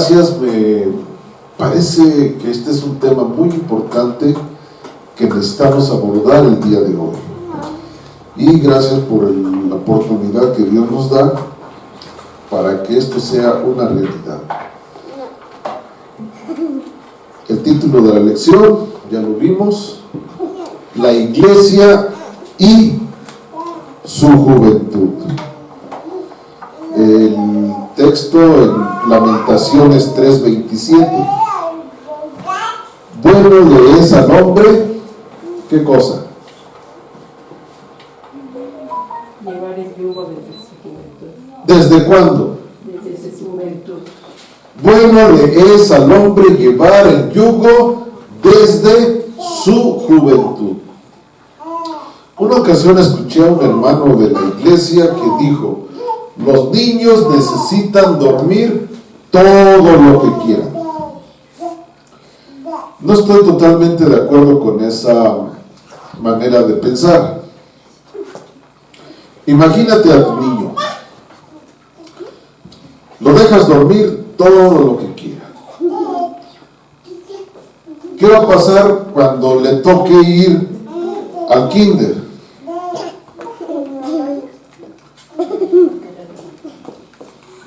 gracias. Me parece que este es un tema muy importante que necesitamos abordar el día de hoy. Y gracias por la oportunidad que Dios nos da para que esto sea una realidad. El título de la lección, ya lo vimos: la iglesia y su juventud. El texto en Lamentaciones 3:27. Bueno le es al hombre, ¿qué cosa? Llevar el yugo desde su juventud. ¿Desde cuándo? Desde su juventud. Bueno le es al hombre llevar el yugo desde su juventud. Una ocasión escuché a un hermano de la iglesia que dijo: los niños necesitan dormir todo lo que quieran. No estoy totalmente de acuerdo con esa manera de pensar. Imagínate a tu niño, lo dejas dormir todo lo que quiera. ¿Qué va a pasar cuando le toque ir al kinder?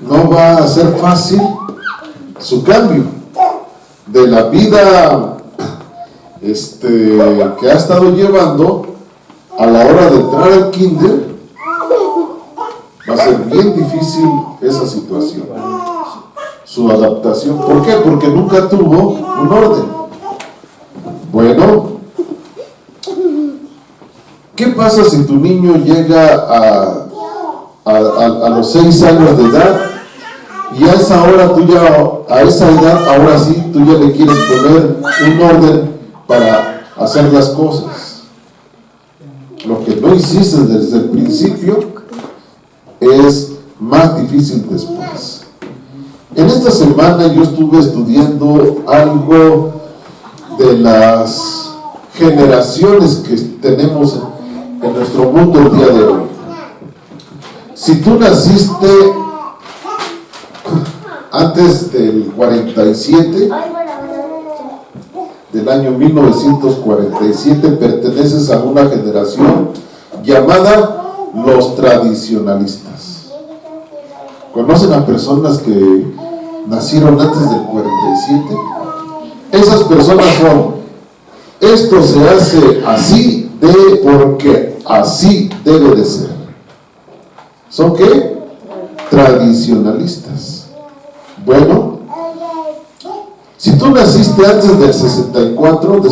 No va a ser fácil su cambio de la vida que ha estado llevando a la hora de entrar al kinder. Va a ser bien difícil esa situación, su adaptación. ¿Por qué? Porque nunca tuvo un orden. Bueno, ¿qué pasa si tu niño llega a los 6 años de edad y a esa hora a esa edad, ahora sí, tú ya le quieres poner un orden para hacer las cosas? Lo que no hiciste desde el principio es más difícil después. En esta semana yo estuve estudiando algo de las generaciones que tenemos en nuestro mundo el día de hoy. Si tú naciste antes del 47, del año 1947, perteneces a una generación llamada los tradicionalistas. ¿Conocen a personas que nacieron antes del 47? Esas personas son: esto se hace así porque así debe de ser. ¿Son qué? Tradicionalistas. Bueno, si tú naciste antes del 64,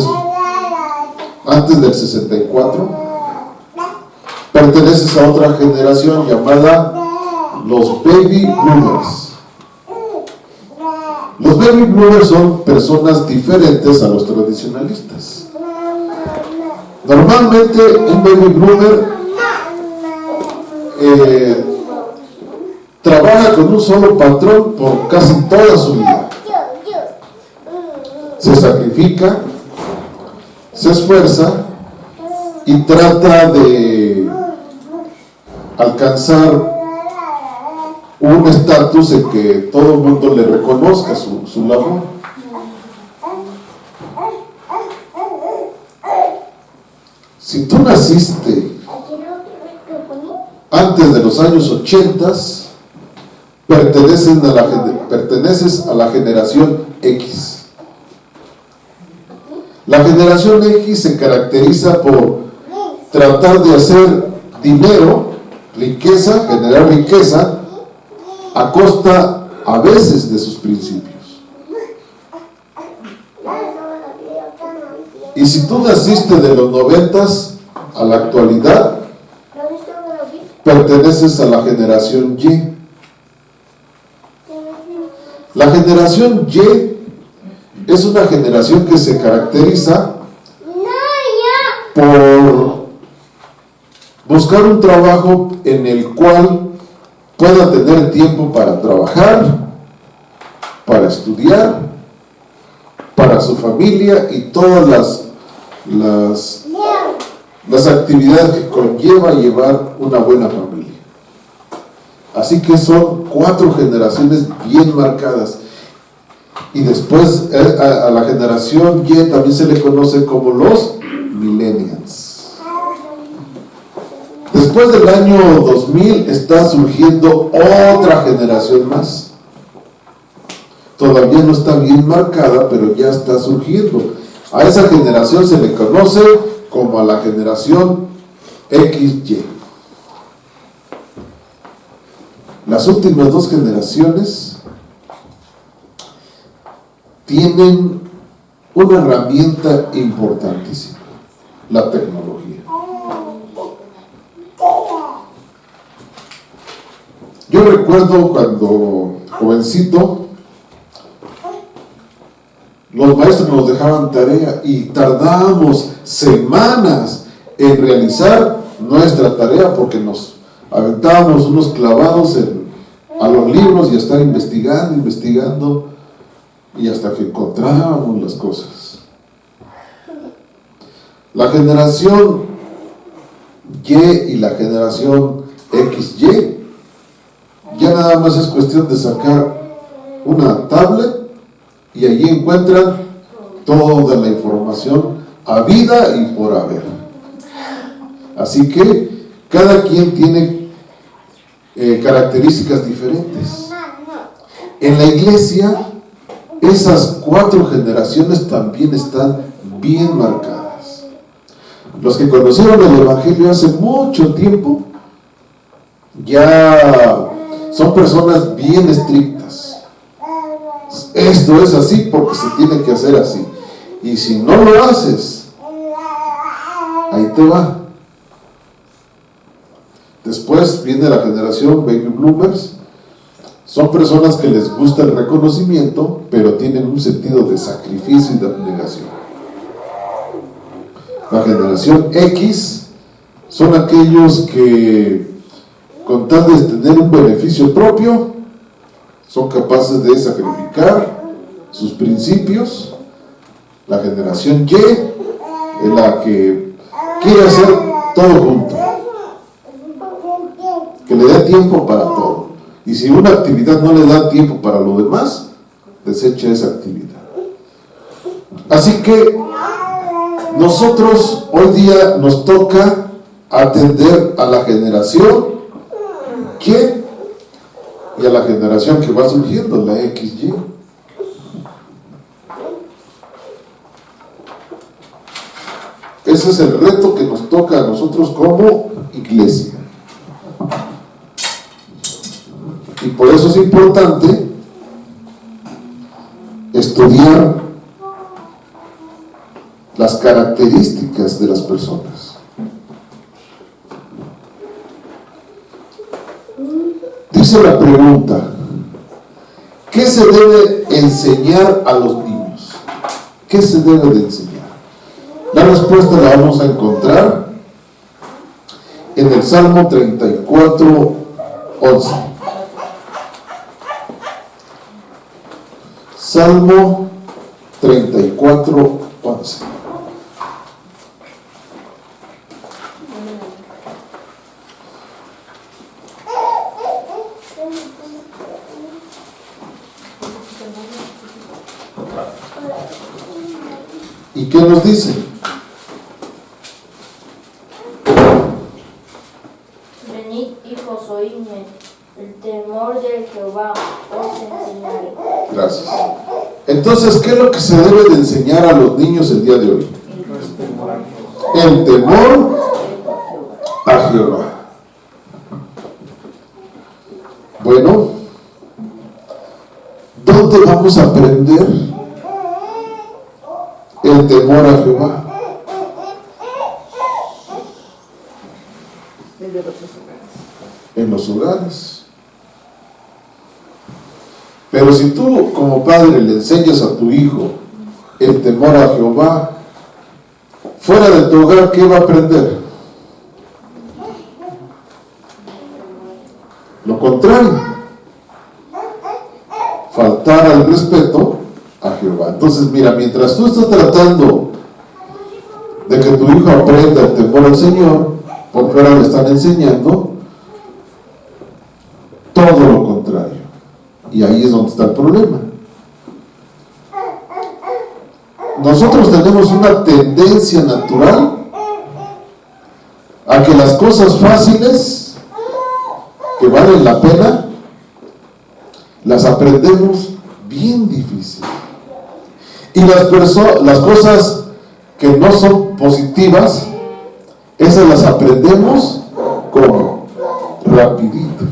perteneces a otra generación llamada los baby boomers. Los baby boomers son personas diferentes a los tradicionalistas. Normalmente un baby boomer trabaja con un solo patrón por casi toda su vida. Se sacrifica, se esfuerza y trata de alcanzar un estatus en que todo el mundo le reconozca su labor. Si tú naciste antes de los años 80, perteneces a la generación X. La generación X se caracteriza por tratar de hacer dinero, riqueza, generar riqueza a costa a veces de sus principios. Y si tú naciste de los 90s a la actualidad, perteneces a la generación Y. La generación Y es una generación que se caracteriza por buscar un trabajo en el cual pueda tener tiempo para trabajar, para estudiar, para su familia y todas las actividades que conlleva llevar una buena familia. Así que son 4 generaciones bien marcadas. Y después a la generación Y también se le conoce como los millennials. Después del año 2000 está surgiendo otra generación más. Todavía no está bien marcada, pero ya está surgiendo. A esa generación se le conoce como a la generación XY. Las últimas dos generaciones tienen una herramienta importantísima, la tecnología. Yo recuerdo cuando jovencito, los maestros nos dejaban tarea y tardábamos semanas en realizar nuestra tarea porque nos aventábamos unos clavados a los libros y a estar investigando y hasta que encontrábamos las cosas. La generación Y y la generación XY ya nada más es cuestión de sacar una tablet y allí encuentran toda la información habida y por haber. Así que cada quien tiene características diferentes. En la iglesia, esas cuatro generaciones también están bien marcadas. Los que conocieron el Evangelio hace mucho tiempo ya son personas bien estrictas. Esto es así porque se tiene que hacer así. Y si no lo haces, ahí te va. Después viene la generación Baby Bloomers. Son personas que les gusta el reconocimiento, pero tienen un sentido de sacrificio y de abnegación. La generación X son aquellos que, con tal de tener un beneficio propio, son capaces de sacrificar sus principios. La generación Y es la que quiere hacer todo junto, que le dé tiempo para todo. Y si una actividad no le da tiempo para lo demás, desecha esa actividad. Así que nosotros hoy día nos toca atender a la generación Y y a la generación que va surgiendo, la XY. Ese es el reto que nos toca a nosotros como iglesia. Y por eso es importante estudiar las características de las personas. Dice la pregunta: ¿qué se debe enseñar a los niños? ¿Qué se debe de enseñar? La respuesta la vamos a encontrar en el Salmo 34, 11. Salmo 34, 11. ¿Y qué nos dice? Venid, hijos, oídme, el temor de Jehová os enseñaré. Gracias. Entonces, ¿qué es lo que se debe de enseñar a los niños el día de hoy? El temor a Jehová. Bueno, ¿dónde vamos a aprender el temor a Jehová? En los hogares. Pero si tú como padre le enseñas a tu hijo el temor a Jehová, fuera de tu hogar, ¿qué va a aprender? Lo contrario, faltar al respeto a Jehová. Entonces, mira, mientras tú estás tratando de que tu hijo aprenda el temor al Señor, porque ahora le están enseñando todo lo contrario. Y ahí es donde está el problema. nosotros tenemos una tendencia natural a que las cosas fáciles que valen la pena las aprendemos bien difícil, y las cosas que no son positivas, esas las aprendemos como rapidito.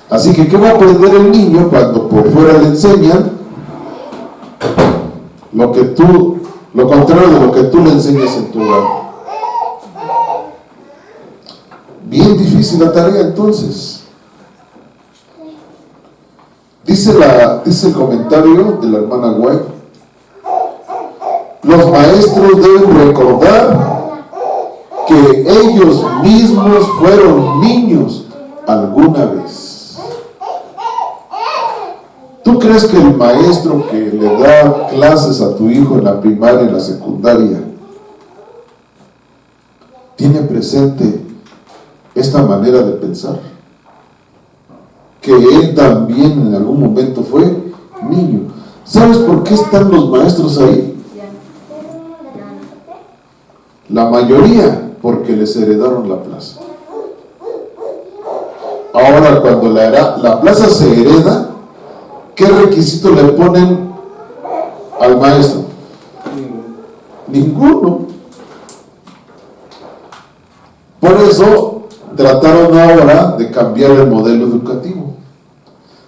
Así que ¿qué va a aprender el niño cuando por fuera le enseñan lo contrario de lo que tú le enseñas en tu hogar? Bien difícil la tarea entonces. Dice el comentario de la hermana White: los maestros deben recordar que ellos mismos fueron niños alguna vez. ¿Tú crees que el maestro que le da clases a tu hijo en la primaria y en la secundaria tiene presente esta manera de pensar? Que él también en algún momento fue niño. ¿Sabes por qué están los maestros ahí? La mayoría porque les heredaron la plaza. Ahora, cuando la plaza se hereda, ¿qué requisito le ponen al maestro? Ninguno. Por eso trataron ahora de cambiar el modelo educativo,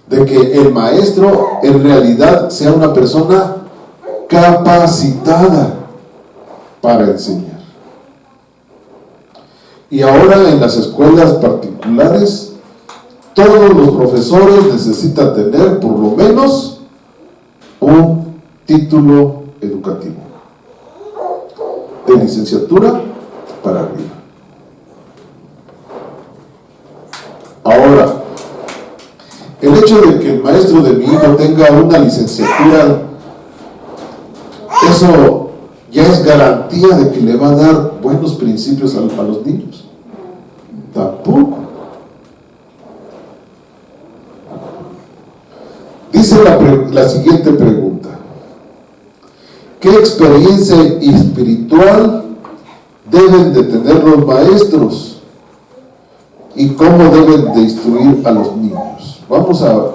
de que el maestro en realidad sea una persona capacitada para enseñar. Y ahora en las escuelas particulares, todos los profesores necesitan tener por lo menos un título educativo, de licenciatura para arriba. Ahora, el hecho de que el maestro de mi hijo tenga una licenciatura, eso ya es garantía de que le va a dar buenos principios a los niños. Tampoco. Dice la siguiente pregunta: ¿qué experiencia espiritual deben de tener los maestros y cómo deben de instruir a los niños? Vamos a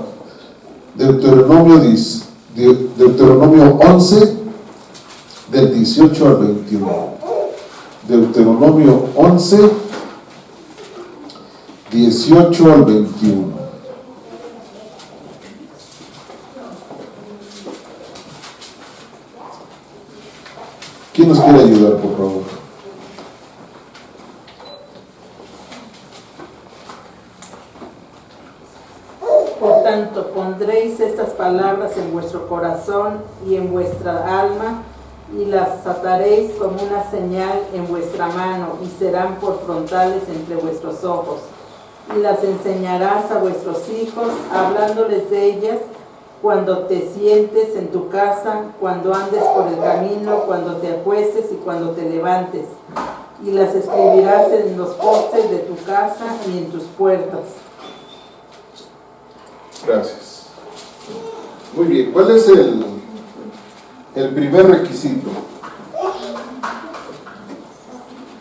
Deuteronomio 11, del 18 al 21. Deuteronomio 11, 18 al 21. ¿Quién nos quiere ayudar, por favor? Por tanto, pondréis estas palabras en vuestro corazón y en vuestra alma, y las ataréis como una señal en vuestra mano, y serán por frontales entre vuestros ojos. Y las enseñarás a vuestros hijos, hablándoles de ellas cuando te sientes en tu casa, cuando andes por el camino, cuando te acuestes y cuando te levantes. Y las escribirás en los postes de tu casa y en tus puertas. Gracias. Muy bien, ¿cuál es el primer requisito?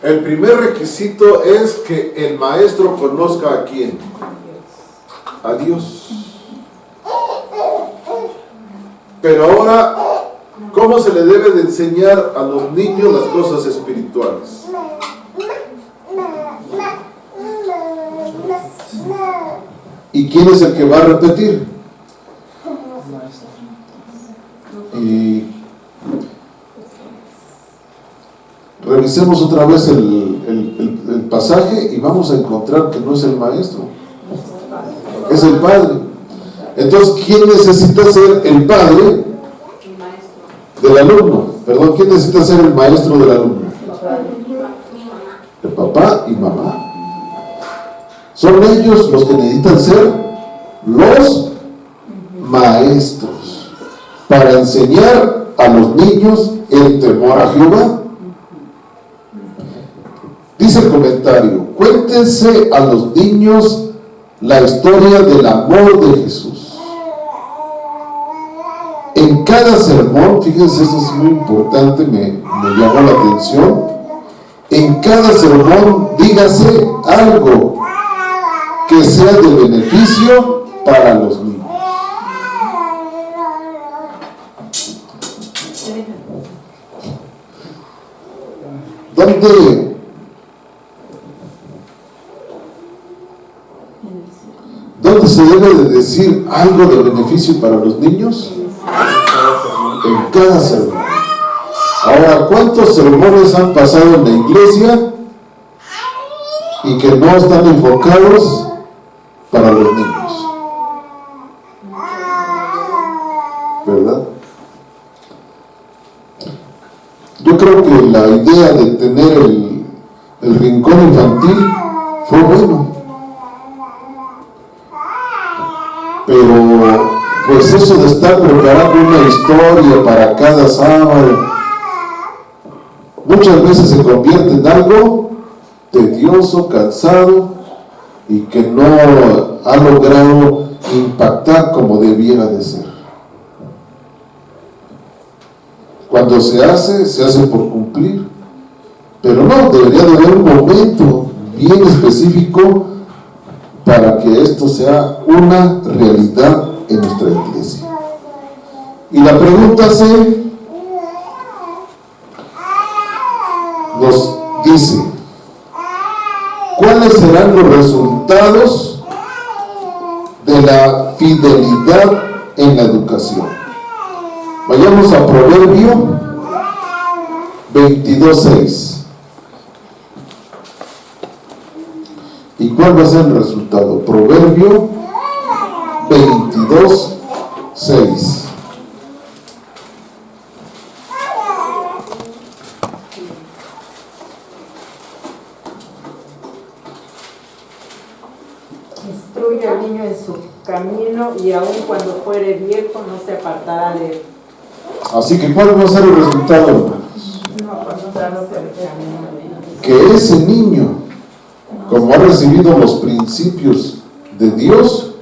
El primer requisito es que el maestro conozca a quién. A Dios. Pero ahora, ¿cómo se le debe de enseñar a los niños las cosas espirituales? ¿Y quién es el que va a repetir? Y revisemos otra vez el pasaje y vamos a encontrar que no es el maestro, es el padre. Entonces, ¿quién necesita ser el padre del alumno? Perdón, ¿quién necesita ser el maestro del alumno? El papá y mamá. Son ellos los que necesitan ser los maestros para enseñar a los niños el temor a Jehová. Dice el comentario: cuéntense a los niños la historia del amor de Jesús. En cada sermón, fíjense, esto es muy importante, me llamó la atención. En cada sermón, dígase algo que sea de beneficio para los niños. ¿Dónde se debe de decir algo de beneficio para los niños? En cada sermón. Ahora, ¿cuántos sermones han pasado en la iglesia y que no están enfocados para los niños? ¿Verdad? Yo creo que la idea de tener el rincón infantil fue bueno, pero pues eso de estar preparando una historia para cada sábado muchas veces se convierte en algo tedioso, cansado y que no ha logrado impactar como debiera de ser. Cuando se hace por cumplir, pero no, debería de haber un momento bien específico para que esto sea una realidad en nuestra iglesia. Y la pregunta nos dice, ¿cuáles serán los resultados de la fidelidad en la educación? Vayamos a Proverbio 22:6. ¿Y cuál va a ser el resultado? Proverbio 22:6. Instruye al niño en su camino y aun cuando fuere viejo no se apartará de él. Así que ¿cuál va a ser el resultado, hermanos? Que ese niño, como ha recibido los principios de Dios,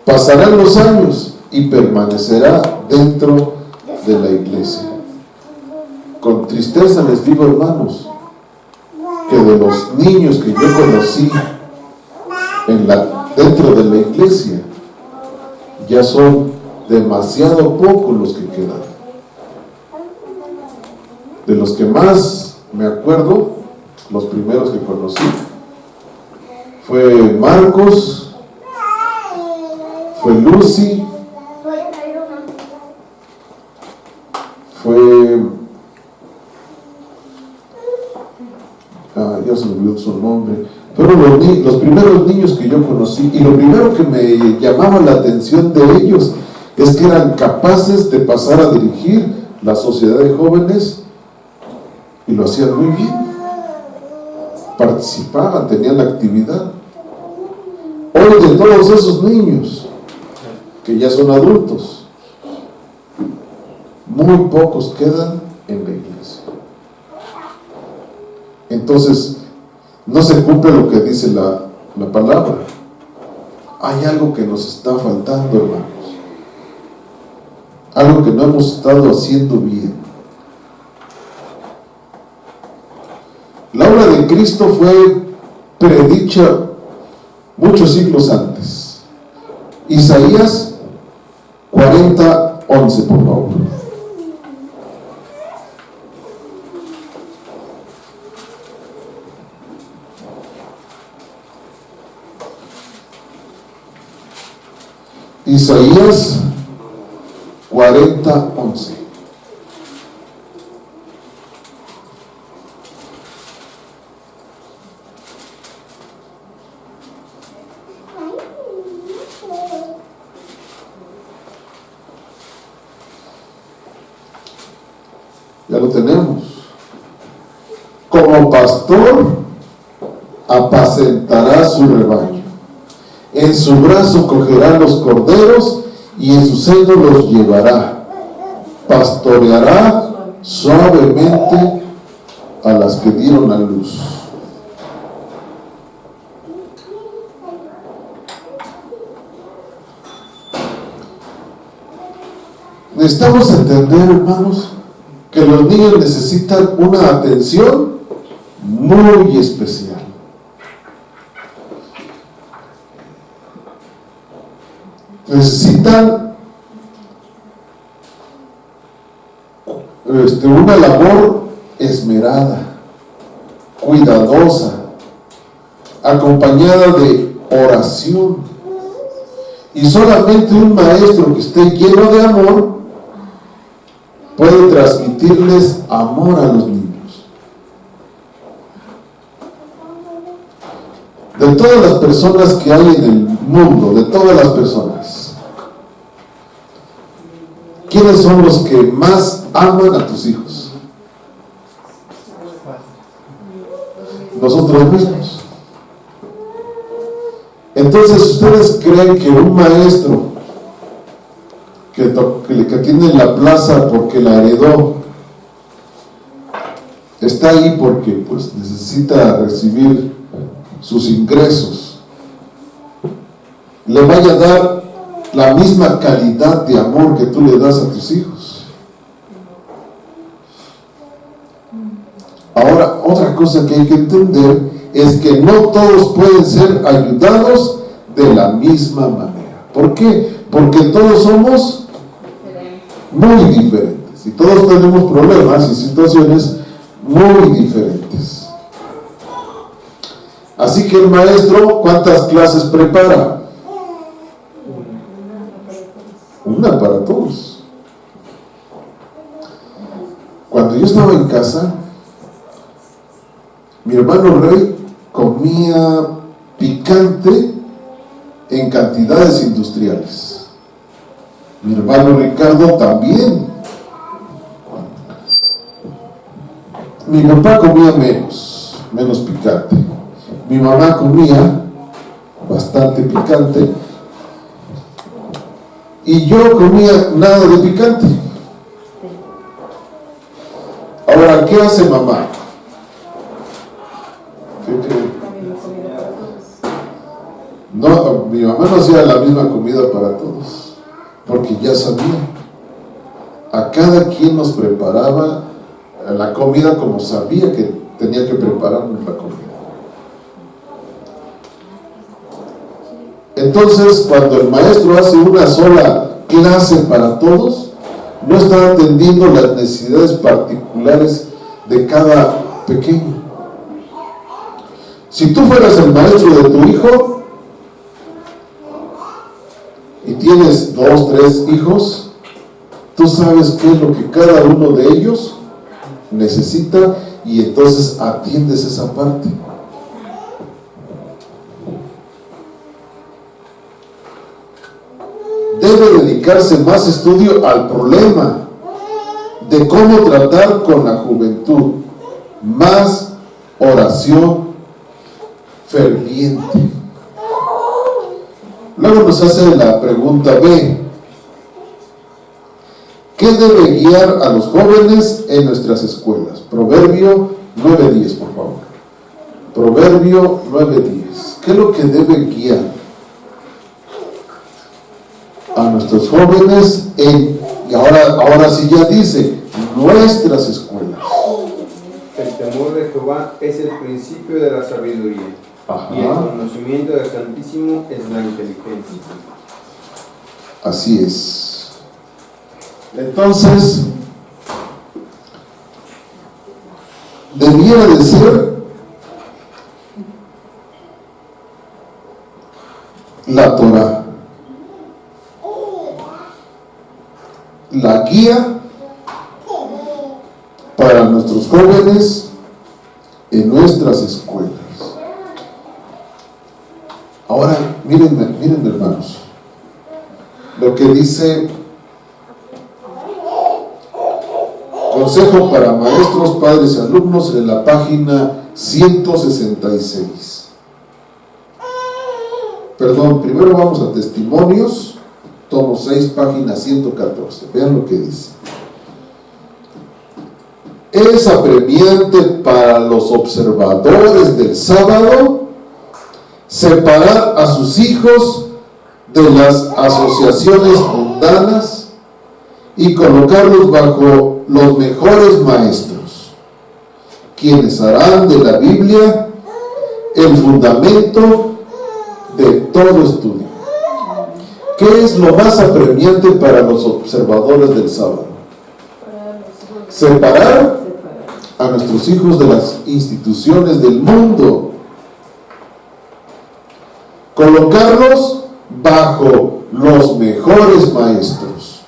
pasará los años y permanecerá dentro de la iglesia. Con tristeza les digo, hermanos, que de los niños que yo conocí dentro de la iglesia, ya son demasiado pocos los que quedan. De los que más me acuerdo, los primeros que conocí, fue Marcos, fue Lucy, ya se me olvidó su nombre, fueron los primeros niños que yo conocí, y lo primero que me llamaba la atención de ellos es que eran capaces de pasar a dirigir la sociedad de jóvenes y lo hacían muy bien, participaban, tenían actividad. Hoy de todos esos niños que ya son adultos, muy pocos quedan en la iglesia. Entonces no se cumple lo que dice la palabra. Hay algo que nos está faltando, hermanos, algo que no hemos estado haciendo bien. La obra de Cristo fue predicha muchos siglos antes. Isaías 40:11, por favor. Isaías 40:11. Ya lo tenemos. Como pastor apacentará su rebaño. En su brazo cogerá los corderos y en su seno los llevará. Pastoreará suavemente a las que dieron a luz. necesitamos entender, hermanos, que los niños necesitan una atención muy especial. Necesitan una labor esmerada, cuidadosa, acompañada de oración. Y solamente un maestro que esté lleno de amor puede transmitirles amor a los niños. De todas las personas que hay en el mundo, de todas las personas, ¿quiénes son los que más aman a tus hijos? Nosotros mismos. Entonces, ¿ustedes creen que un maestro que tiene la plaza porque la heredó está ahí porque pues necesita recibir sus ingresos, le vaya a dar la misma calidad de amor que tú le das a tus hijos? Ahora, otra cosa que hay que entender es que no todos pueden ser ayudados de la misma manera. ¿Por qué? Porque todos somos muy diferentes y todos tenemos problemas y situaciones muy diferentes. Así que el maestro, ¿cuántas clases prepara? Una para todos. Cuando yo estaba en casa, mi hermano Rey comía picante en cantidades industriales. Mi hermano Ricardo también. Mi papá comía menos picante. Mi mamá comía bastante picante. Y yo comía nada de picante. Ahora, ¿qué hace mamá? No, mi mamá no hacía la misma comida para todos, porque ya sabía. A cada quien nos preparaba la comida como sabía que tenía que prepararnos la comida. Entonces, cuando el maestro hace una sola clase para todos, no está atendiendo las necesidades particulares de cada pequeño. Si tú fueras el maestro de tu hijo y tienes 2, 3 hijos, tú sabes qué es lo que cada uno de ellos necesita y entonces atiendes esa parte. Debe dedicarse más estudio al problema de cómo tratar con la juventud, más oración ferviente. Luego nos hace la pregunta B: ¿qué debe guiar a los jóvenes en nuestras escuelas? Proverbio 9:10, por favor. Proverbio 9:10. ¿Qué es lo que debe guiar a nuestros jóvenes y ahora sí ya dice, nuestras escuelas? El temor de Jehová es el principio de la sabiduría. Ajá. Y el conocimiento del Santísimo es la inteligencia. Así es. Entonces, debiera de ser la Torah la guía para nuestros jóvenes en nuestras escuelas. Ahora, miren hermanos, lo que dice Consejo para Maestros, Padres y Alumnos en la página 166. Perdón, primero vamos a Testimonios, tomo 6, página 114. Vean lo que dice. Es apremiante para los observadores del sábado separar a sus hijos de las asociaciones mundanas y colocarlos bajo los mejores maestros, quienes harán de la Biblia el fundamento de todo estudio. ¿Qué es lo más apremiante para los observadores del sábado? Separar a nuestros hijos de las instituciones del mundo, colocarlos bajo los mejores maestros,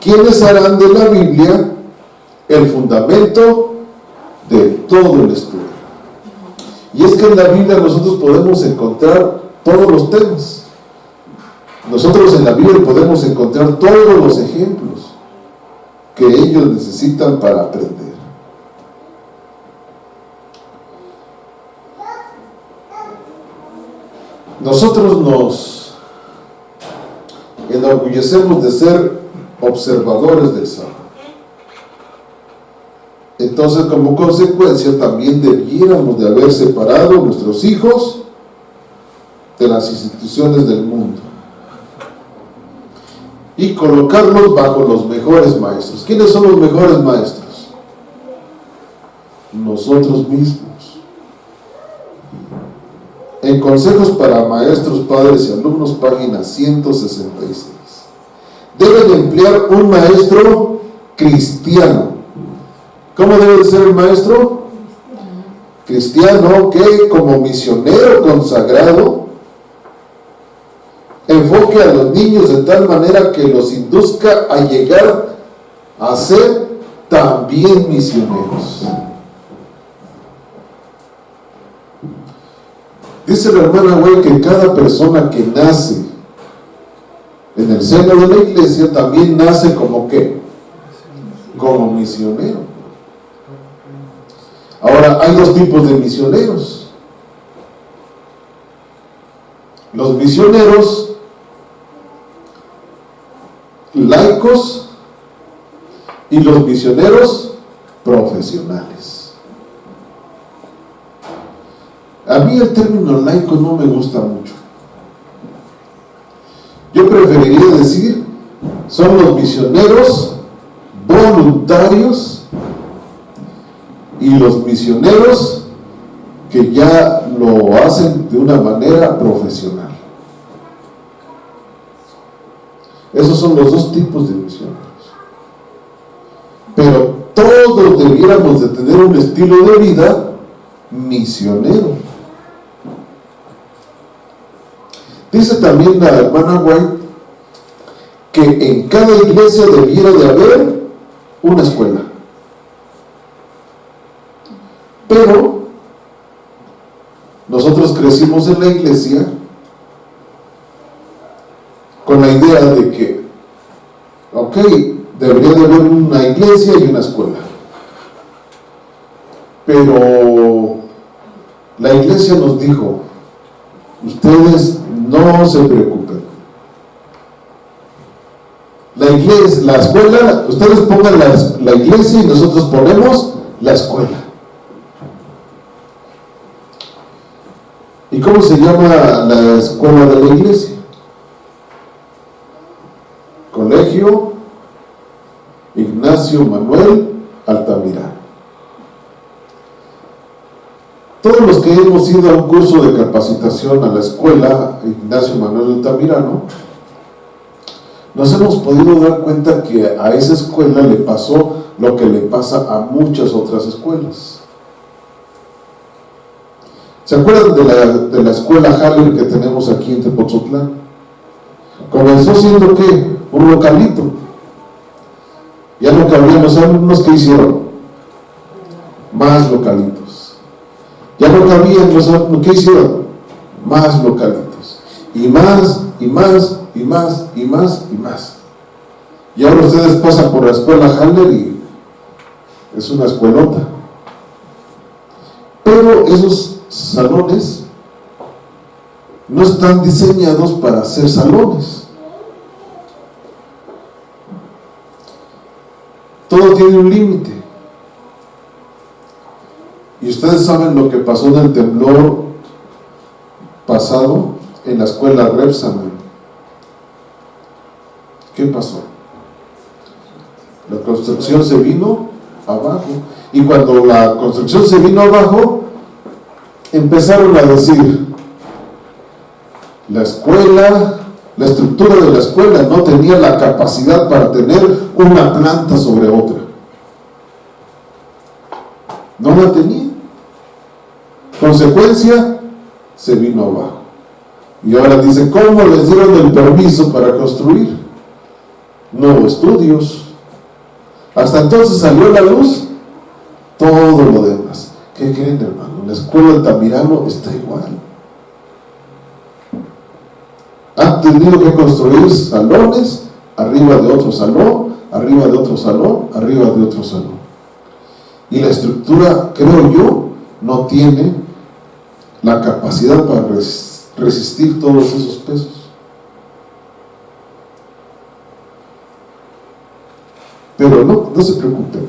quienes harán de la Biblia el fundamento de todo el estudio. Y es que en la Biblia nosotros podemos encontrar todos los temas. Nosotros en la Biblia podemos encontrar todos los ejemplos que ellos necesitan para aprender. Nosotros nos enorgullecemos de ser observadores del sábado. Entonces, como consecuencia, también debiéramos de haber separado a nuestros hijos de las instituciones del mundo y colocarlos bajo los mejores maestros. ¿Quiénes son los mejores maestros? Nosotros mismos. En Consejos para Maestros, Padres y Alumnos, página 166. Deben emplear un maestro cristiano. ¿Cómo debe ser el maestro? Cristiano que, como misionero consagrado, enfoque a los niños de tal manera que los induzca a llegar a ser también misioneros. Dice la hermana Güey que cada persona que nace en el seno de la iglesia también nace como ¿qué? Como misionero. Ahora, hay dos tipos de misioneros. Los misioneros laicos y los misioneros profesionales. A mí el término laico no me gusta mucho. Yo preferiría decir, son los misioneros voluntarios y los misioneros que ya lo hacen de una manera profesional. Esos son los dos tipos de misioneros. Pero todos debiéramos de tener un estilo de vida misionero. Dice también la hermana White que en cada iglesia debiera de haber una escuela. Pero nosotros crecimos en la iglesia con la idea de que, ok, debería de haber una iglesia y una escuela. Pero la iglesia nos dijo, ustedes no se preocupen. La iglesia, la escuela, ustedes pongan la iglesia y nosotros ponemos la escuela. ¿Y cómo se llama la escuela de la iglesia? Colegio Ignacio Manuel Altamirano. Todos los que hemos ido a un curso de capacitación a la escuela Ignacio Manuel Altamirano, nos hemos podido dar cuenta que a esa escuela le pasó lo que le pasa a muchas otras escuelas. ¿Se acuerdan de la escuela Haller que tenemos aquí en Tepoztlán? Comenzó siendo ¿qué? Un localito. Ya no cabían los alumnos, ¿qué hicieron? Más localitos. Ya no cabían los alumnos, ¿qué hicieron? Más localitos. Y más, y más, y más, y más, y más. Y ahora ustedes pasan por la escuela Haller y es una escuelota. Pero esos salones no están diseñados para ser salones. Todo tiene un límite. Y ustedes saben lo que pasó en el temblor pasado en la escuela Repsamen, ¿qué pasó? La construcción se vino abajo. Y cuando la construcción se vino abajo, empezaron a decir, la escuela, la estructura de la escuela no tenía la capacidad para tener una planta sobre otra. No la tenía. Consecuencia, se vino abajo. Y ahora dice, ¿cómo les dieron el permiso para construir? No hubo estudios. Hasta entonces salió a la luz todo lo demás. ¿Qué creen, hermano? La escuela de Altamirano está igual. Han tenido que construir salones arriba de otro salón, arriba de otro salón, arriba de otro salón. Y la estructura, creo yo, no tiene la capacidad para resistir todos esos pesos. Pero no se preocupen.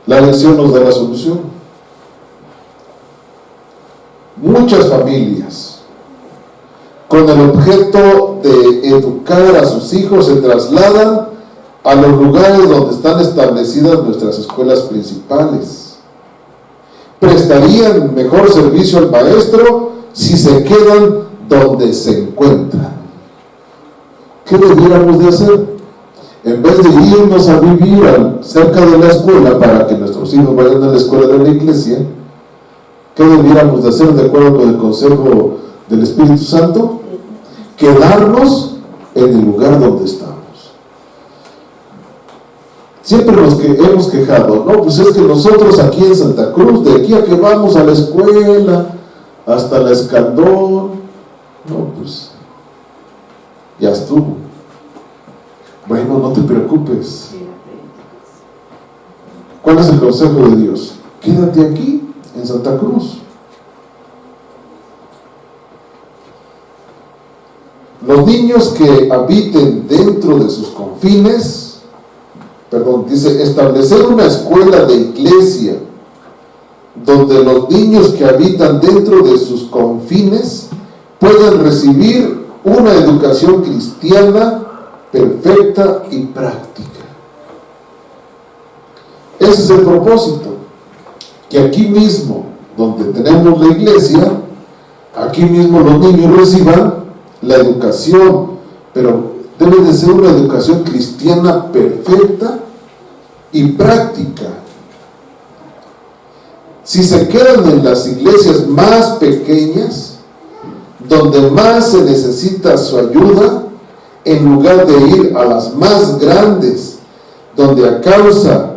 La lección nos da la solución. Muchas familias, con el objeto de educar a sus hijos, se trasladan a los lugares donde están establecidas nuestras escuelas principales. Prestarían mejor servicio al maestro si se quedan donde se encuentran. ¿Qué debiéramos de hacer? En vez de irnos a vivir cerca de la escuela para que nuestros hijos vayan a la escuela de la iglesia, ¿qué debiéramos de hacer de acuerdo con el consejo del Espíritu Santo? Quedarnos en el lugar donde estamos. Siempre hemos quejado, no, pues es que nosotros aquí en Santa Cruz, de aquí a que vamos a la escuela, hasta la Escandón, no, pues ya estuvo. Bueno, no te preocupes. ¿Cuál es el consejo de Dios? Quédate aquí, en Santa Cruz. Los niños que habiten dentro de sus confines, dice, establecer una escuela de iglesia donde los niños que habitan dentro de sus confines puedan recibir una educación cristiana perfecta y práctica. Ese es el propósito, que aquí mismo, donde tenemos la iglesia, aquí mismo los niños reciban la educación, pero debe de ser una educación cristiana perfecta y práctica. Si se quedan en las iglesias más pequeñas, donde más se necesita su ayuda, en lugar de ir a las más grandes, donde a causa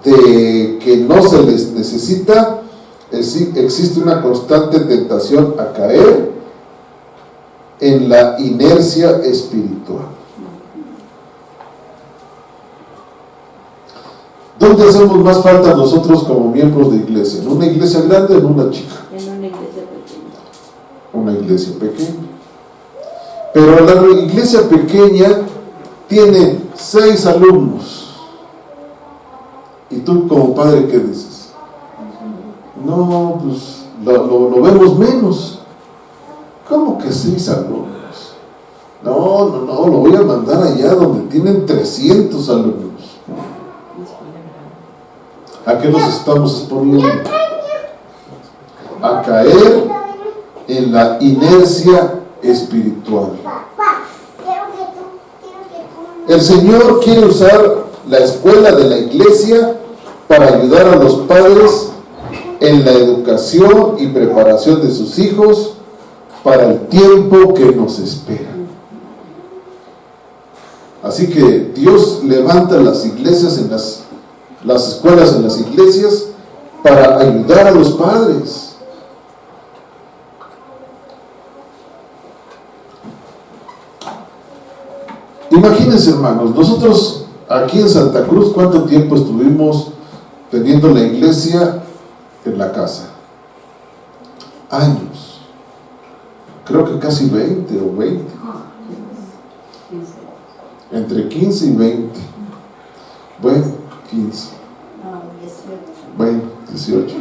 de que no se les necesita, existe una constante tentación a caer en la inercia espiritual. ¿Dónde hacemos más falta nosotros como miembros de iglesia? ¿En una iglesia grande o en una chica? En una iglesia pequeña. Una iglesia pequeña. Pero la iglesia pequeña tiene 6 alumnos. ¿Y tú como padre qué dices? No, pues lo vemos menos. ¿Cómo que 6 alumnos? No, lo voy a mandar allá donde tienen 300 alumnos. ¿A qué nos estamos exponiendo? A caer en la inercia espiritual. El Señor quiere usar la escuela de la iglesia para ayudar a los padres en la educación y preparación de sus hijos para el tiempo que nos espera. Así que Dios levanta las iglesias, las escuelas en las iglesias para ayudar a los padres. Imagínense, hermanos, nosotros aquí en Santa Cruz, ¿cuánto tiempo estuvimos teniendo la iglesia en la casa? Años. Creo que casi 20 o 20. Entre 15 y 20. Bueno, 15. Bueno, 18.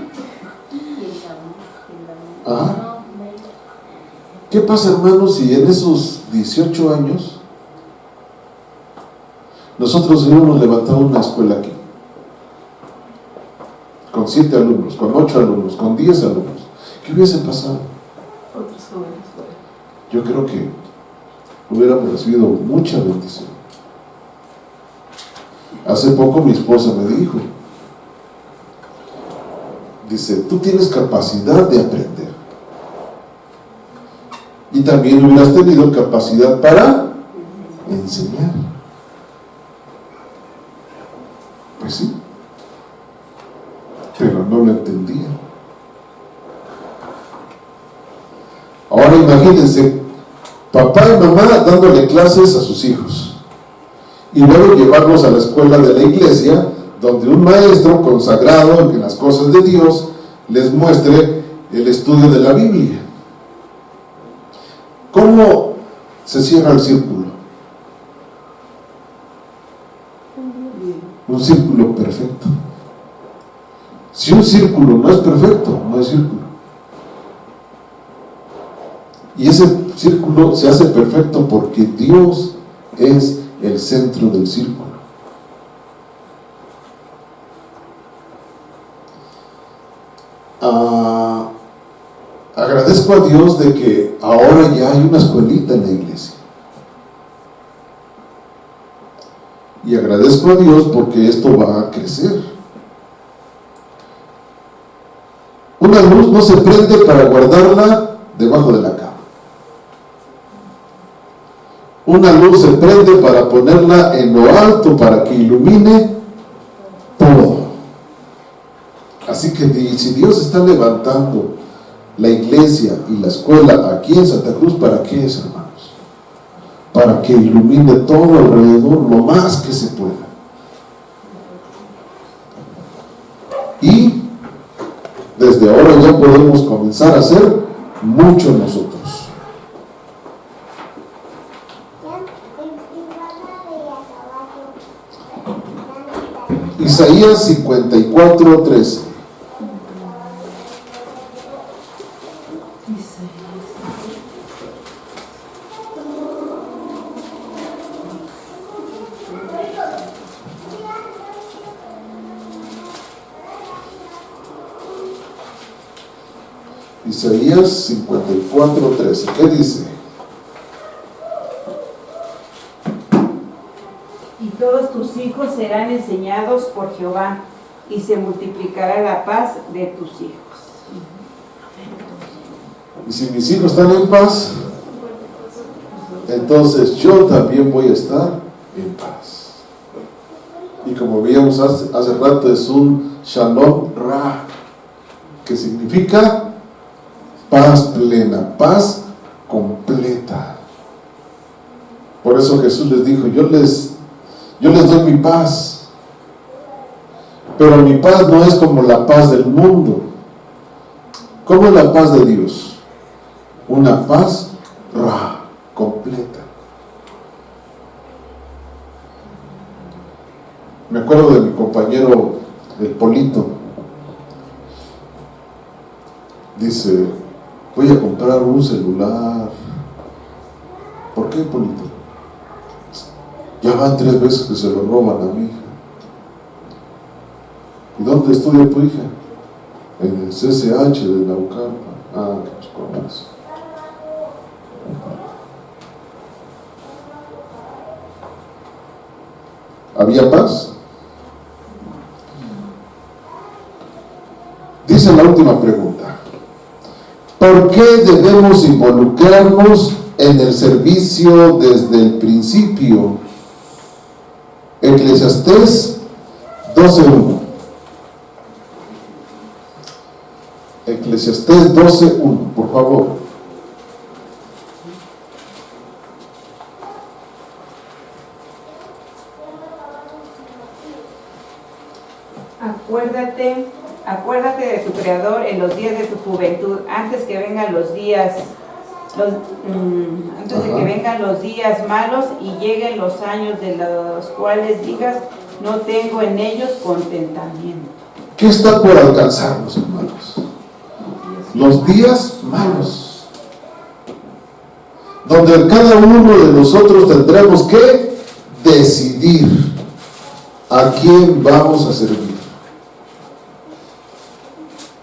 Ajá. ¿Qué pasa, hermanos, si en esos 18 años nosotros hubiéramos levantado una escuela aquí? Con 7 alumnos, con 8 alumnos, con 10 alumnos. ¿Qué hubiese pasado? Otros jóvenes fuera. Yo creo que hubiéramos recibido mucha bendición. Hace poco mi esposa me dijo, dice, tú tienes capacidad de aprender y también hubieras tenido capacidad para enseñar. Pues sí, pero no lo entendía. Ahora imagínense, papá y mamá dándole clases a sus hijos y luego llevarlos a la escuela de la iglesia, donde un maestro consagrado en las cosas de Dios les muestre el estudio de la Biblia. ¿Cómo se cierra el círculo? Un círculo perfecto. Si un círculo no es perfecto, no es círculo. Y ese círculo se hace perfecto porque Dios es el centro del círculo. Agradezco a Dios de que ahora ya hay una escuelita en la iglesia. Y agradezco a Dios porque esto va a crecer. Una luz no se prende para guardarla debajo de la cama. Una luz se prende para ponerla en lo alto, para que ilumine todo. Así que si Dios está levantando la iglesia y la escuela aquí en Santa Cruz, ¿para qué es, hermanos? Para que ilumine todo alrededor lo más que se pueda. Y desde ahora ya podemos comenzar a hacer mucho nosotros. Isaías 54:13. Isaías 54:13. ¿Qué dice? Y todos tus hijos serán enseñados por Jehová, y se multiplicará la paz de tus hijos. Y si mis hijos están en paz, entonces yo también voy a estar en paz. Y como veíamos hace rato, es un Shalom Ra, que significa paz plena, paz completa. Por eso Jesús les dijo, yo les doy mi paz, pero mi paz no es como la paz del mundo. ¿Cómo es la paz de Dios? Una paz Ra, completa. Me acuerdo de mi compañero, el Polito. Dice, voy a comprar un celular. ¿Por qué, Polito? Ya van 3 veces que se lo roban a mi hija. ¿Y dónde estudia tu hija? En el CCH de Naucalpan. Ah, pues con eso. ¿Había paz? Dice la última pregunta. ¿Por qué debemos involucrarnos en el servicio desde el principio? Eclesiastés 12:1. Eclesiastés 12:1, por favor. Acuérdate de tu Creador en los días de tu juventud, antes que vengan los días, antes de que vengan los días malos y lleguen los años de los cuales digas, no tengo en ellos contentamiento. ¿Qué está por alcanzarnos, hermanos? Los días malos. donde cada uno de nosotros tendremos que decidir a quién vamos a servir.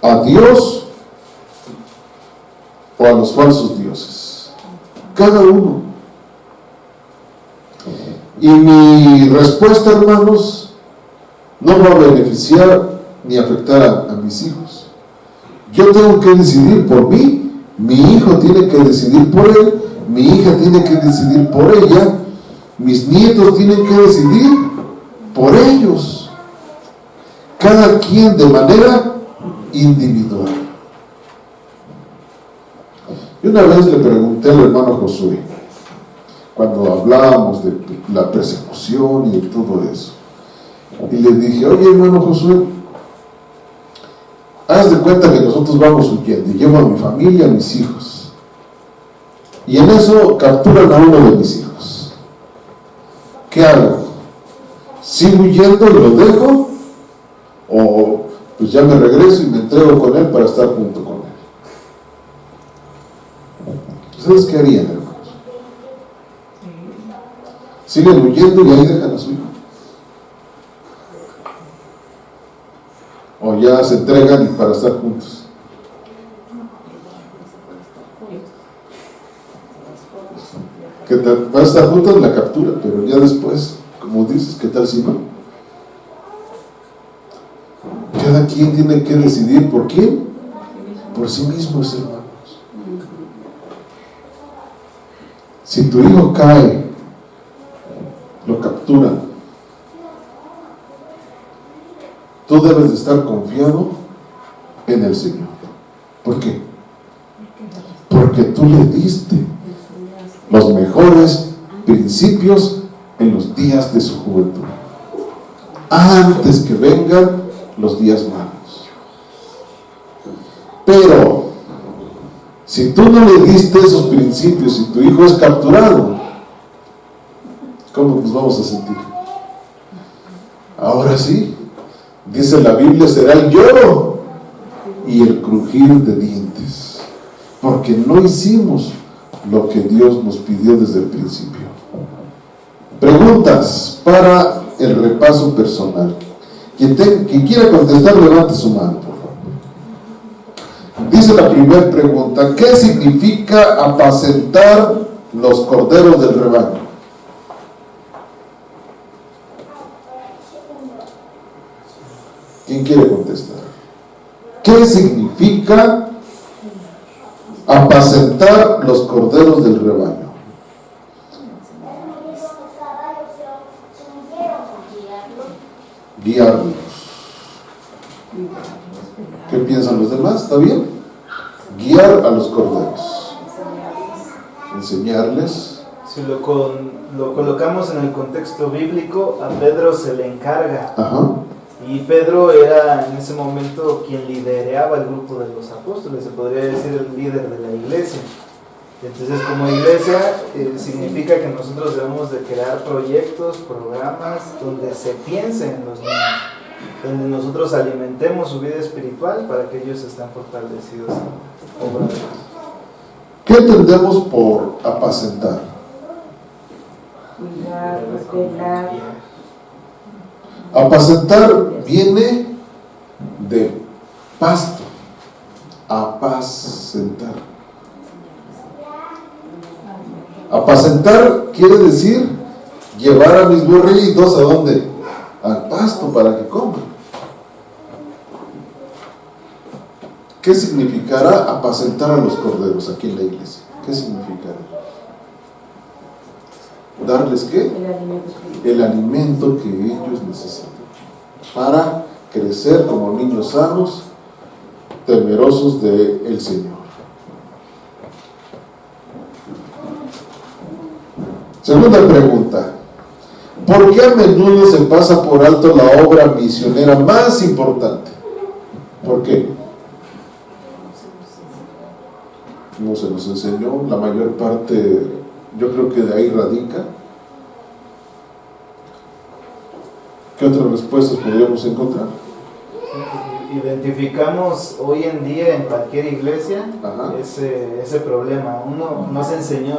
¿A Dios o a los falsos dioses? Cada uno. Y mi respuesta, hermanos, no va a beneficiar ni afectar a mis hijos. Yo tengo que decidir por mí, mi hijo tiene que decidir por él, mi hija tiene que decidir por ella, mis nietos tienen que decidir por ellos, cada quien de manera individual. Y una vez le pregunté al hermano Josué, cuando hablábamos de la persecución y de todo eso, y le dije: oye, hermano Josué, haz de cuenta que nosotros vamos huyendo y llevo a mi familia, a mis hijos, y en eso capturan a uno de mis hijos. ¿Qué hago? ¿Sigo huyendo y lo dejo? ¿O pues ya me regreso y me entrego con él para estar junto con él? ¿Ustedes qué harían, hermanos? ¿Siguen huyendo y ahí dejan a su hijo? ¿O ya se entregan para estar juntos? ¿Qué tal? Va a estar juntos en la captura, pero ya después, como dices, ¿qué tal si no? Cada quien tiene que decidir por quién, por sí mismos, hermanos. Si tu hijo cae, lo capturan, tú debes de estar confiado en el Señor. ¿Por qué? Porque tú le diste los mejores principios en los días de su juventud, antes que vengan los días malos. Pero si tú no le diste esos principios y tu hijo es capturado, ¿cómo nos vamos a sentir? Ahora sí, dice la Biblia, será el lloro y el crujir de dientes, porque no hicimos lo que Dios nos pidió desde el principio. Preguntas para el repaso personal. Quien quiera contestar, levante su mano, por favor. Dice la primera pregunta: ¿qué significa apacentar los corderos del rebaño? ¿Quién quiere contestar? ¿Qué significa apacentar los corderos del rebaño? Guiarlos. ¿Qué piensan los demás? ¿Está bien? Guiar a los corderos. Enseñarles. Si lo colocamos en el contexto bíblico, a Pedro se le encarga. Ajá. Y Pedro era en ese momento quien lideraba el grupo de los apóstoles, se podría decir el líder de la iglesia. Entonces, como iglesia, significa que nosotros debemos de crear proyectos, programas donde se piense en los niños, donde nosotros alimentemos su vida espiritual para que ellos estén fortalecidos en obra de Dios. ¿Qué entendemos por apacentar? Cuidar, velar. Apacentar viene de pasto, apacentar. Apacentar quiere decir llevar a mis borreguitos, ¿a dónde? Al pasto para que coman. ¿Qué significará apacentar a los corderos aquí en la iglesia? ¿Qué significará? ¿Darles qué? El alimento que ellos necesitan para crecer como niños sanos, temerosos del Señor. Segunda pregunta: ¿por qué a menudo se pasa por alto la obra misionera más importante? ¿Por qué? No se nos enseñó, la mayor parte, yo creo que de ahí radica. ¿Qué otras respuestas podríamos encontrar? Identificamos hoy en día en cualquier iglesia Ajá. ese problema. Uno no se enseñó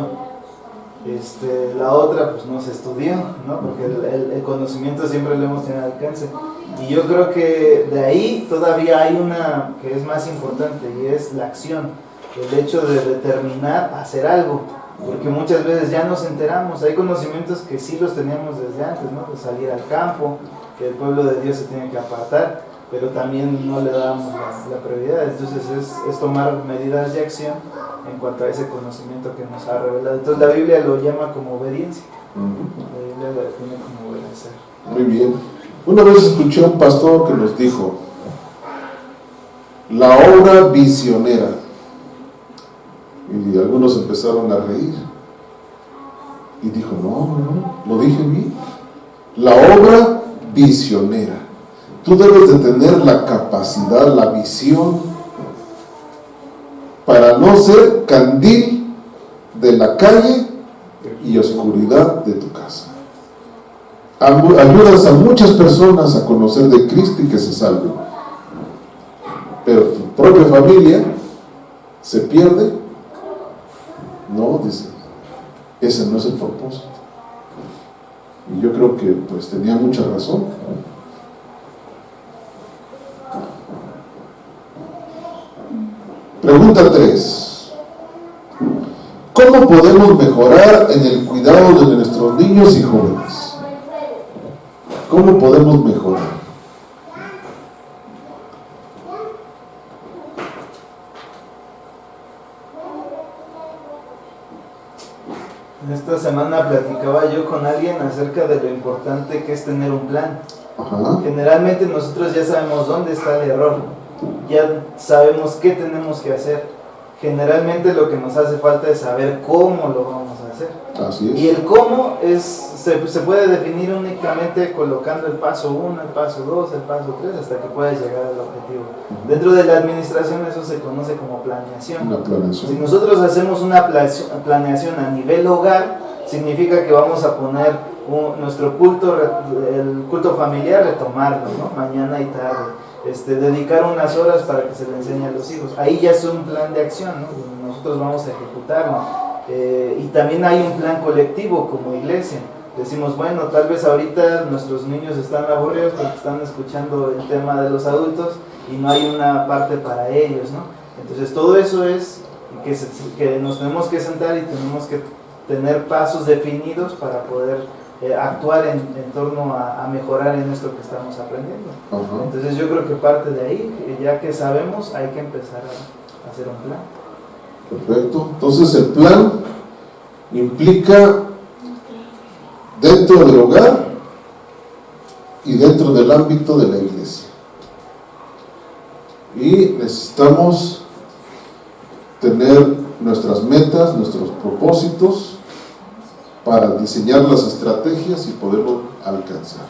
La otra pues no se estudió, ¿no? Porque el conocimiento siempre lo hemos tenido al alcance. Y yo creo que de ahí todavía hay una que es más importante, y es la acción, el hecho de determinar hacer algo, porque muchas veces ya nos enteramos, hay conocimientos que sí los teníamos desde antes, ¿no? De salir al campo, que el pueblo de Dios se tiene que apartar, pero también no le damos la prioridad. Entonces es tomar medidas de acción en cuanto a ese conocimiento que nos ha revelado. Entonces la Biblia lo llama como obediencia. La Biblia lo define como obedecer. Muy bien. Una vez escuché a un pastor que nos dijo: la obra visionera. Y algunos empezaron a reír. Y dijo: no, lo dije bien. La obra visionera. Tú debes de tener la capacidad, la visión, para no ser candil de la calle y oscuridad de tu casa. Ayudas a muchas personas a conocer de Cristo y que se salven, pero tu propia familia se pierde. No, dice, ese no es el propósito. Y yo creo que pues tenía mucha razón. Pregunta 3. ¿Cómo podemos mejorar en el cuidado de nuestros niños y jóvenes? ¿Cómo podemos mejorar? Esta semana platicaba yo con alguien acerca de lo importante que es tener un plan. Ajá. Generalmente nosotros ya sabemos dónde está el error, ya sabemos qué tenemos que hacer. Generalmente lo que nos hace falta es saber cómo lo vamos a hacer. Así es. Y el cómo se puede definir únicamente colocando el paso 1, el paso 2, el paso 3, hasta que puedas llegar al objetivo. Dentro de la administración eso se conoce como planeación. Una planeación. Si nosotros hacemos una planeación a nivel hogar, significa que vamos a poner nuestro culto, el culto familiar, retomarlo, ¿no? Mañana y tarde. Dedicar unas horas para que se le enseñe a los hijos. Ahí ya es un plan de acción, ¿no? Nosotros vamos a ejecutarlo. Y también hay un plan colectivo como iglesia. Decimos, bueno, tal vez ahorita nuestros niños están aburridos porque están escuchando el tema de los adultos y no hay una parte para ellos, ¿no? Entonces todo eso es que nos tenemos que sentar y tenemos que tener pasos definidos para poder actuar en torno a mejorar en esto que estamos aprendiendo. Ajá. Entonces yo creo que parte de ahí, ya que sabemos, hay que empezar a hacer un plan. Perfecto. Entonces el plan implica dentro del hogar y dentro del ámbito de la iglesia. Y necesitamos tener nuestras metas, nuestros propósitos, para diseñar las estrategias y poderlo alcanzar.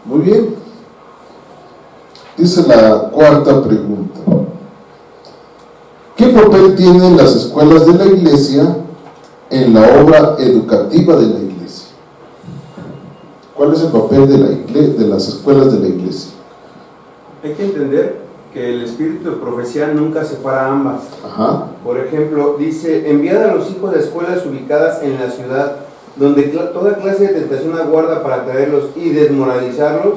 Muy bien. Dice la cuarta pregunta: ¿qué papel tienen las escuelas de la iglesia en la obra educativa de la iglesia? ¿Cuál es el papel de las escuelas de la iglesia? Hay que entender que el espíritu de profecía nunca separa ambas. Ajá. Por ejemplo, dice: enviad a los hijos de escuelas ubicadas en la ciudad, donde toda clase de tentación aguarda para traerlos y desmoralizarlos,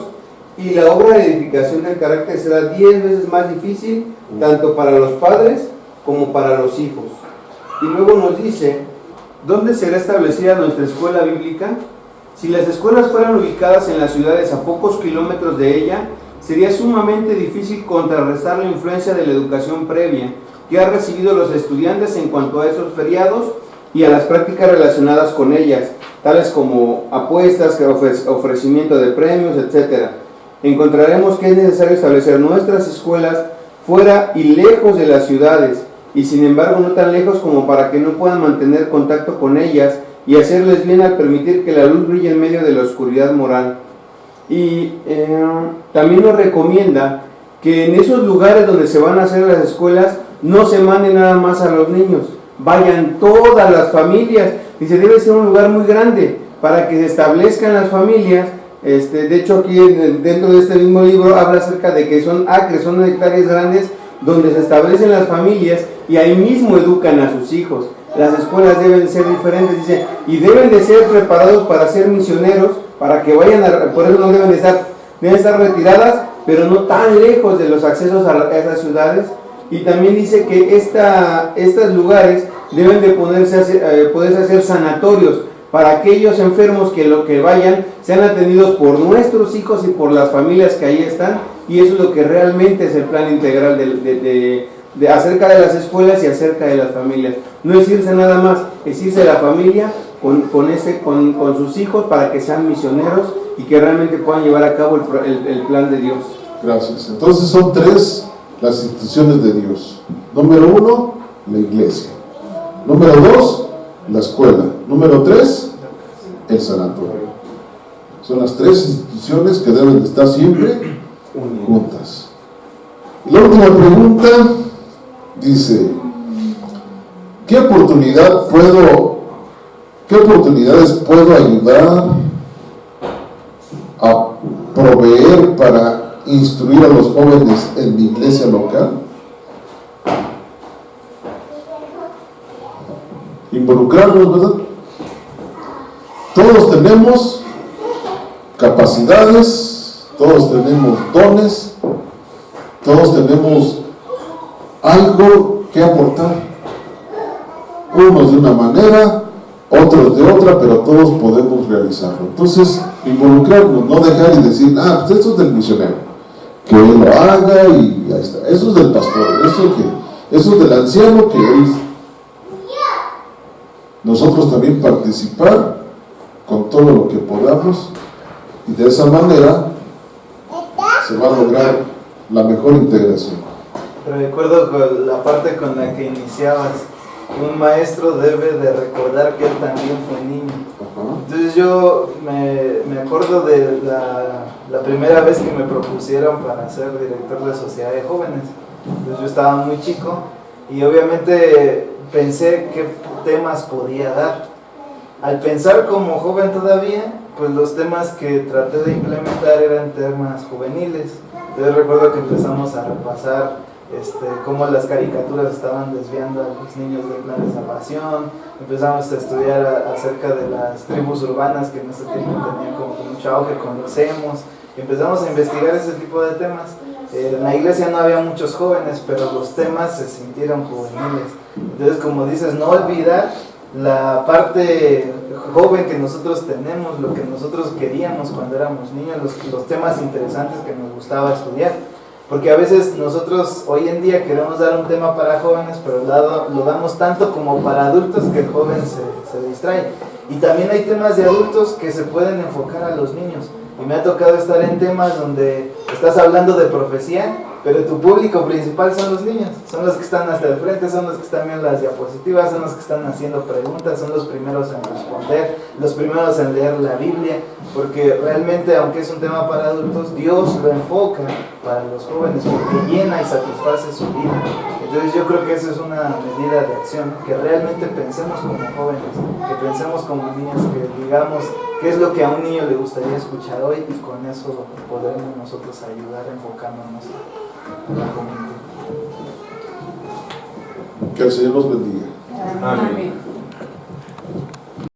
y la obra de edificación del carácter será 10 veces más difícil, tanto para los padres como para los hijos. Y luego nos dice: ¿dónde será establecida nuestra escuela bíblica? Si las escuelas fueran ubicadas en las ciudades a pocos kilómetros de ella, sería sumamente difícil contrarrestar la influencia de la educación previa que han recibido los estudiantes en cuanto a esos feriados y a las prácticas relacionadas con ellas, tales como apuestas, ofrecimiento de premios, etc. Encontraremos que es necesario establecer nuestras escuelas fuera y lejos de las ciudades, y sin embargo no tan lejos como para que no puedan mantener contacto con ellas y hacerles bien al permitir que la luz brille en medio de la oscuridad moral. Y también nos recomienda que en esos lugares donde se van a hacer las escuelas no se mande nada más a los niños, vayan todas las familias. Dice, debe ser un lugar muy grande para que se establezcan las familias. De hecho aquí dentro de este mismo libro habla acerca de que son acres, son hectáreas grandes donde se establecen las familias y ahí mismo educan a sus hijos. las escuelas deben ser diferentes, dice, y deben de ser preparados para ser misioneros, para que vayan por eso no deben estar retiradas, pero no tan lejos de los accesos a esas ciudades. Y también dice que estos lugares deben de poderse hacer sanatorios para aquellos enfermos que vayan, sean atendidos por nuestros hijos y por las familias que ahí están, y eso es lo que realmente es el plan integral de acerca de las escuelas y acerca de las familias. No es irse nada más, es irse la familia con sus hijos para que sean misioneros y que realmente puedan llevar a cabo el plan de Dios. Gracias. Entonces son 3 las instituciones de Dios. Número 1, la iglesia. Número 2, la escuela. Número 3, el sanatorio. Son las 3 instituciones que deben de estar siempre juntas. Y la última pregunta dice, ¿qué oportunidades puedo ayudar a proveer para instruir a los jóvenes en mi iglesia local? Involucrarnos, ¿verdad? Todos tenemos capacidades, todos tenemos dones, todos tenemos algo que aportar. Unos de una manera, otros de otra, pero todos podemos realizarlo. Entonces, involucrarnos, no dejar y decir, pues esto es del misionero, que él lo haga y ahí está. Eso es del pastor, eso es del anciano, que él. Nosotros también participar con todo lo que podamos, y de esa manera se va a lograr la mejor integración. Recuerdo con la parte con la que iniciabas, un maestro debe de recordar que él también fue niño. Entonces yo me acuerdo de la primera vez que me propusieron para ser director de sociedad de jóvenes. Entonces yo estaba muy chico y obviamente pensé qué temas podía dar. Al pensar como joven todavía, pues los temas que traté de implementar eran temas juveniles. Entonces recuerdo que empezamos a repasar cómo las caricaturas estaban desviando a los niños del plan de salvación. Empezamos a estudiar acerca de las tribus urbanas que en ese tiempo tenían como mucho auge, conocemos. Empezamos a investigar ese tipo de temas. En la iglesia no había muchos jóvenes, pero los temas se sintieron juveniles. Entonces, como dices, no olvidar la parte joven que nosotros tenemos, lo que nosotros queríamos cuando éramos niños, los temas interesantes que nos gustaba estudiar. Porque a veces nosotros hoy en día queremos dar un tema para jóvenes, pero lo damos tanto como para adultos que el joven se distrae. Y también hay temas de adultos que se pueden enfocar a los niños. Y me ha tocado estar en temas donde estás hablando de profecía, pero tu público principal son los niños. Son los que están hasta el frente, son los que están viendo las diapositivas, son los que están haciendo preguntas, son los primeros en responder, los primeros en leer la Biblia. Porque realmente, aunque es un tema para adultos, Dios lo enfoca para los jóvenes porque llena y satisface su vida. Entonces yo creo que esa es una medida de acción, ¿no? Que realmente pensemos como jóvenes, que pensemos como niños, que digamos qué es lo que a un niño le gustaría escuchar hoy, y con eso podremos nosotros ayudar enfocándonos en la comunidad. Que el Señor los bendiga. Amén.